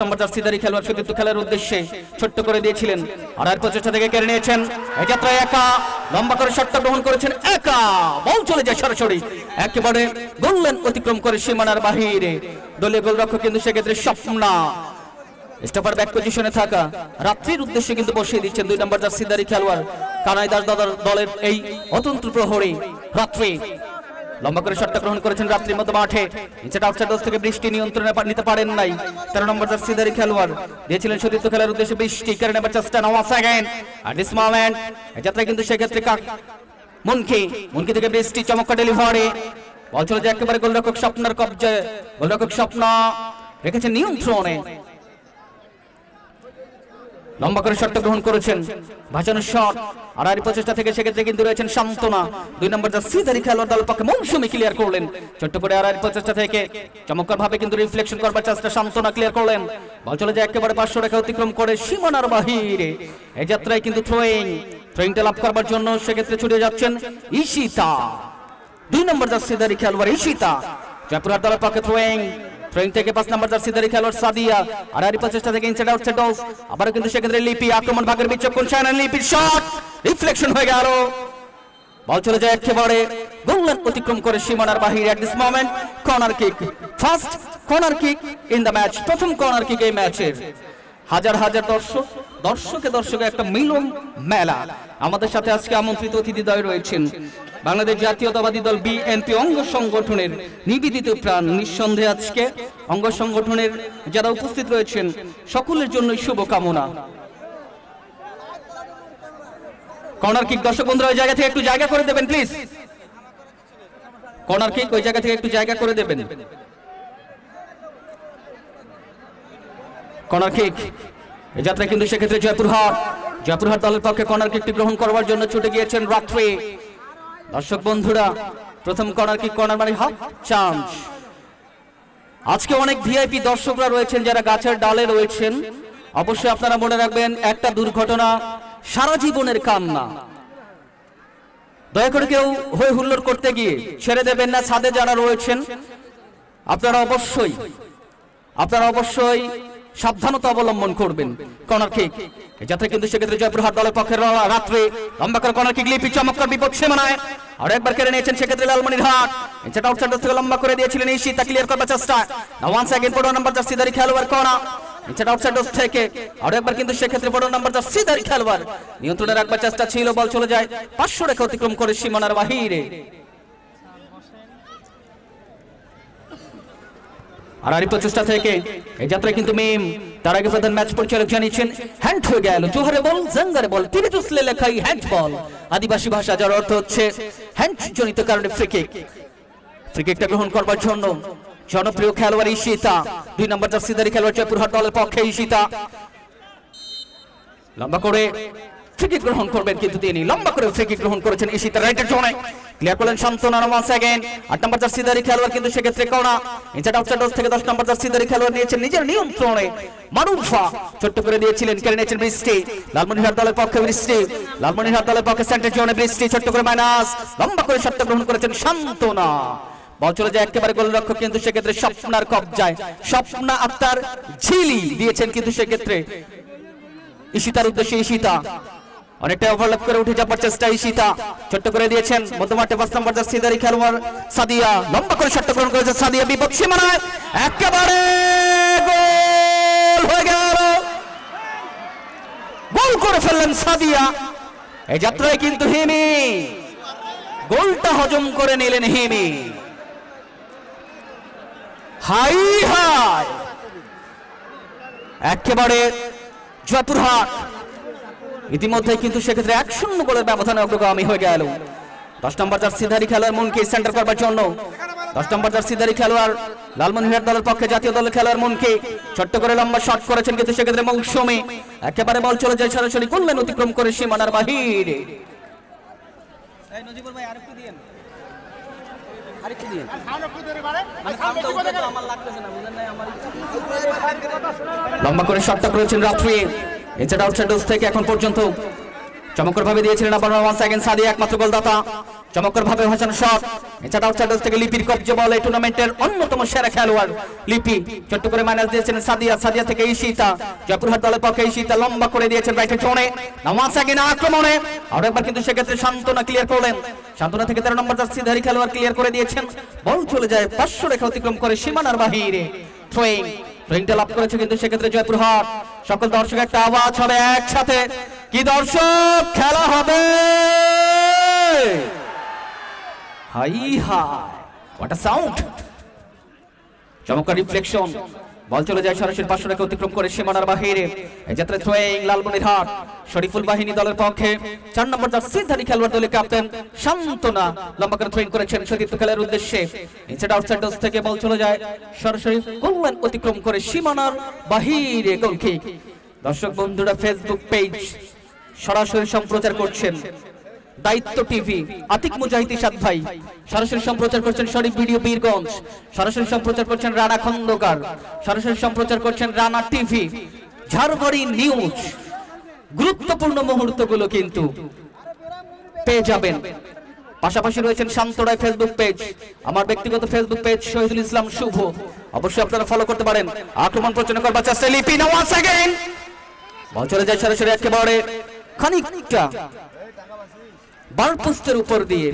নম্বর জার্সিধারী খেলোয়াড় সতীর্থ খেলার উদ্দেশ্যে ছোট্ট করে দিয়েছিলেন আর আর প্রচেষ্টা থেকে কেড়ে নিয়েছেন এই যাত্রায় একা লম্বা করে শটটা গ্রহণ করেছেন একা বল চলে যায় সরাসরি একেবারে গোললাইন অতিক্রম করে সীমানার বাহিরে দলীয় গোলরক্ষক কিন্তু সেক্ষেত্রে স্বপ্না স্টপার ব্যাক পজিশনে থাকা রাত্রির উদ্দেশ্যে কিন্তু বসিয়ে দিচ্ছেন 2 নম্বর জার্সিধারী খেলোয়াড় কানাই দাস দাদার দলের এই অতন্ত্র প্রহরী রাত্রি লম্বা করে শটটা গ্রহণ করেছেন রাত্রির মধ্যে মাঠে নিচেটা আউটসাইড থেকে বৃষ্টি নিয়ন্ত্রণে নিতে পারেন নাই 13 নম্বর জার্সিধারী খেলোয়াড় দিয়েছিলেন সতীর্থ খেলার উদ্দেশ্যে বৃষ্টি কেড়ে নেবার চেষ্টা নাও সেকেন্ড আর দিস মোমেন্ট এই যাত্রায় কিন্তু সেক্ষেত্রে মুনকি থেকে বৃষ্টি চমৎকার ডেলিভারি বল চলে যায় একেবারে গোলরক্ষক স্বপ্নার কবজায় গোলরক্ষক স্বপ্ন রেখেছেন নিয়ন্ত্রণে লম্বা করে শটটা গ্রহণ করেছেন ভাসানোর শট আর আর প্রচেষ্টা থেকে সেক্ষেত্রে কিন্তু রয়েছেন শান্তনা 2 নম্বর জার্সিধারী খেলোয়াড় দল পক্ষে মৌসুমী ক্লিয়ার করলেন ছোট্ট করে আর আর প্রচেষ্টা থেকে চমৎকার ভাবে কিন্তু রিফ্লেকশন করবার চেষ্টা শান্তনা ক্লিয়ার করলেন বল চলে যায় একেবারে 500 রেখা অতিক্রম করে সীমানার বাহিরে এই যাত্রায় কিন্তু থ্রোয়িংটা লাভ করবার জন্য সেক্ষেত্রে ছুটে যাচ্ছেন ঈশিতা 2 নম্বর জার্সিধারী খেলোয়াড় ঈশিতা জয়পুরহাট দলের পক্ষে থ্রোয়িং থেকে 5 নম্বর জার্সিধারী খেলোয়াড় সাদিয়া আর আর প্রচেষ্টা থেকে ইনসাইড আউটসাইড অফ আবার কিন্তু সেক্ষেত্রে লিপি আক্রমণ ভাগের বিচক্ষণ শায়না লিপির শট রিফ্লেকশন হয়ে গেল বল চলে যায় একেবারে গোললাইন অতিক্রম করে সীমানার বাহিরে at this moment corner kick first corner kick in the match প্রথম কর্নার কিক এই ম্যাচের হাজার হাজার দর্শকে একটা মিলন মেলা আমাদের সাথে আজকে আমন্ত্রিত অতিথিদ্বয় রয়েছেন বাংলাদেশ জাতীয়তাবাদী দল বিএনপি অঙ্গ সংগঠনের নিবেদিত প্রাণ নিঃসন্দেহে আজকে অঙ্গ সংগঠনের যারা উপস্থিত রয়েছেন সকলের জন্য শুভকামনা কর্নার কিক দর্শক বন্ধুরা ওই জায়গা থেকে একটু জায়গা করে দেবেন প্লিজ কর্নার কিক ওই জায়গা থেকে একটু জায়গা করে দেবেন কর্নার কিক এই যাত্রা কিন্তু সেক্ষেত্রে জয়পুরহাট দলের পক্ষে কর্নার কিকটি গ্রহণ করবার জন্য ছুটে গিয়েছেন রাত্রি দর্শক বন্ধুরা প্রথম কর্নার কিক কর্নার মানে হাফ চান্স আজকে অনেক ভিআইপি দর্শকরা রয়েছেন যারা গাছের ডালে রয়েছেন অবশ্যই আপনারা মনে রাখবেন একটা দুর্ঘটনা সারা জীবনের কান্না দয়া করে কেউ হই হুল্লোড় করতে গিয়ে ছেড়ে দেবেন না ছাদে যারা রয়েছেন আপনারা অবশ্যই সাবধানতা অবলম্বন করবেন কর্নার কিক যাতে কিন্তু সেক্ষেত্রে জয়পুরহাট দলের পক্ষের রাত্রে লম্বা করে কর্নার কিক লিপি চমৎকার বিপদ সীমানায় আর একবার কেড়ে নিয়েছেন সেক্ষেত্রে লালমনিরহাট এটা আউটসাইড থেকে লম্বা করে দিয়েছিলেন ঈশিতা ক্লিয়ার করবার চেষ্টা নাও ওয়ান্স अगेन 14 নম্বর জার্সিধারী খেলোয়াড় কোনা এটা আউটসাইড থেকে আর একবার কিন্তু সেক্ষেত্রে 14 নম্বর জার্সিধারী খেলোয়াড় নিয়ন্ত্রণে রাখবার চেষ্টা ছিল বল চলে যায় 500 রেখা অতিক্রম করে সীমানার বাহিরে আর আর প্রচেষ্টা থেকে এই যাত্রায় কিন্তু মিম তার আগে প্রধান ম্যাচ পরিচালক জানিয়েছেন হ্যান্ড হয়ে গেল জোহরে বল জঙ্গরে বল তিরিতুসলে লেখাই হ্যান্ড বল আদিবাসী ভাষা যার অর্থ হচ্ছে হ্যান্ড জনিত কারণে ফ্রি কিকটা গ্রহণ করবার জন্য জনপ্রিয় খেলোয়াড় ঈশিতা 2 নম্বর জার্সিধারী খেলোয়াড় জয়পুরহাট দলের পক্ষে ঈশিতা লম্বা করে ফ্রি কিক গ্রহণ করবেন কিন্তু তিনি লম্বা করে ফ্রি কিক গ্রহণ করেছেন ঈশিতা রাইটের জোনে ক্লিয়ার করলেন শান্তনা ওয়ান্স अगेन 8 নম্বর জার্সিধারী খেলোয়াড় কিন্তু সেক্ষেত্রে কোনা ইনসাইড আউটসাইড থেকে 10 নম্বর জার্সিধারী খেলোয়াড় নিয়েছেন নিজের নিয়ন্ত্রণে মারুফা ছোট্ট করে দিয়েছিলেন কেড়ে নিয়েছেন বৃষ্টি লালমনিরহাট দলের পক্ষে সেন্টার জোনে বৃষ্টি ছোট্ট করে মাইনাস লম্বা করে শটটা গ্রহণ করেছেন শান্তনা বল চলে যায় একেবারে গোলরক্ষক কিন্তু সেক্ষেত্রে স্বপ্নার কবজায় স্বপ্না আক্তার ঝিলি দিয়েছেন কিন্তু সেক্ষেত্রে ঈশিতার উদ্দেশ্যে ঈশিতা অনেকটা ওভারল্যাপ করে উঠে যাবার চেষ্টা ঈশিতা ছোট্ট করে দিয়েছেন মধ্যমাঠে 5 নম্বর জার্সিধারী খেলোয়াড় সাদিয়া লম্বা করে শটটা গ্রহণ করেছে সাদিয়া বিপদ সীমানায় একেবারে গোল হয়ে গেল গোল করে ফেললেন সাদিয়া এই যাত্রায় কিন্তু হিমি গোলটা হজম করে নিলেন হিমি হাই একেবারে জয়পুরহাট ইতিমধ্যে কিন্তু সেক্ষেত্রে 1-0 গোলের ব্যবধানে অগ্রগামী হয়ে গেল 10 নম্বর জার্সিধারী খেলোয়াড় মনকে সেন্টার করবার জন্য 10 নম্বর জার্সিধারী খেলোয়াড় লালমনিরহাট দলের পক্ষে জাতীয় দলের খেলোয়াড় মনকে ছোট্ট করে লম্বা শট করেছেন কিন্তু সেক্ষেত্রে মৌসুমী একেবারে বল চলে যায় সরাসরি গোললাইন অতিক্রম করে সীমানার বাহিরে লম্বা করে শটটা করেছেন রাত্রি ইনসাইড আউটসাইড থেকে এখন পর্যন্ত চমৎকার ভাবে দিয়েছিলেন আবার ওয়ান সেকেন্ড সাদিয়া একমাত্র গোলদাতা চমৎকার ভাবে ভাসানো শট এছাড়া আউটসাইড থেকে লিপির কবজা বল এই টুর্নামেন্টের অন্যতম সেরা খেলোয়াড় লিপি ছোট্ট করে মাইনাস দিয়েছেন সাদিয়া থেকে ঈশিতা জয়পুরহাট দলের পক্ষে ঈশিতা লম্বা করে দিয়েছেন রাইটে জোনে ওয়ান সেকেন্ড আক্রমণে আর একবার কিন্তু সেক্ষেত্রে শান্তনা ক্লিয়ার করলেন শান্তনা থেকে 13 নম্বর জার্সিধারী খেলোয়াড় ক্লিয়ার করে দিয়েছেন বল চলে যায় 500 রেখা অতিক্রম করে সীমানার বাহিরে থ্রোয়িংটা লাভ করেছে কিন্তু সেক্ষেত্রে জয়পুরহাট সকল দর্শক একটা আওয়াজ হবে একসাথে কি দর্শক খেলা হবে high high what a sound চমৎকার রিফ্লেকশন বল চলে যায় সরাসরি 500 রেখা অতিক্রম করে সীমানার বাহিরে এই যাত্রা থ্রোয়িং লালমনিরহাট শরীফুল বাহিনী দলের পক্ষে 4 নম্বর জার্সিধারী খেলোয়াড় দলের ক্যাপ্টেন শান্তনা লম্বা করে থ্রোয়িং করেছেন সতীর্থ খেলার উদ্দেশ্যে ইনসাইড আউটসাইড থেকে বল চলে যায় সরাসরি গোল লাইন অতিক্রম করে সীমানার বাহিরে গোল কিক দর্শক বন্ধুরা ফেসবুক পেজ সরাসরি সম্প্রচার করছেন দায়িত্ব টিভি আতিক মুজাহিদ ইশাদ ভাই সরাসরি সম্প্রচার করছেন শরীফ ভিডিও বীরগঞ্জ সরাসরি সম্প্রচার করছেন রানা খন্দকার সরাসরি সম্প্রচার করছেন রানা টিভি ঝাড়বাড়ি নিউজ গুরুত্বপূর্ণ মুহূর্তগুলো কিন্তু পেয়ে যাবেন পাশাপাশি রয়েছেন শান্তরায় ফেসবুক পেজ আমার ব্যক্তিগত ফেসবুক পেজ শহীদুল ইসলাম শুভ অবশ্যই আপনারা ফলো করতে পারেন আক্রমণ প্রচারণা করবার চেষ্টা লিপি না ওয়ান সেকেন্ড বল চলে যায় সরাসরি একেবারে খানিকটা বার পোস্টের উপর দিয়ে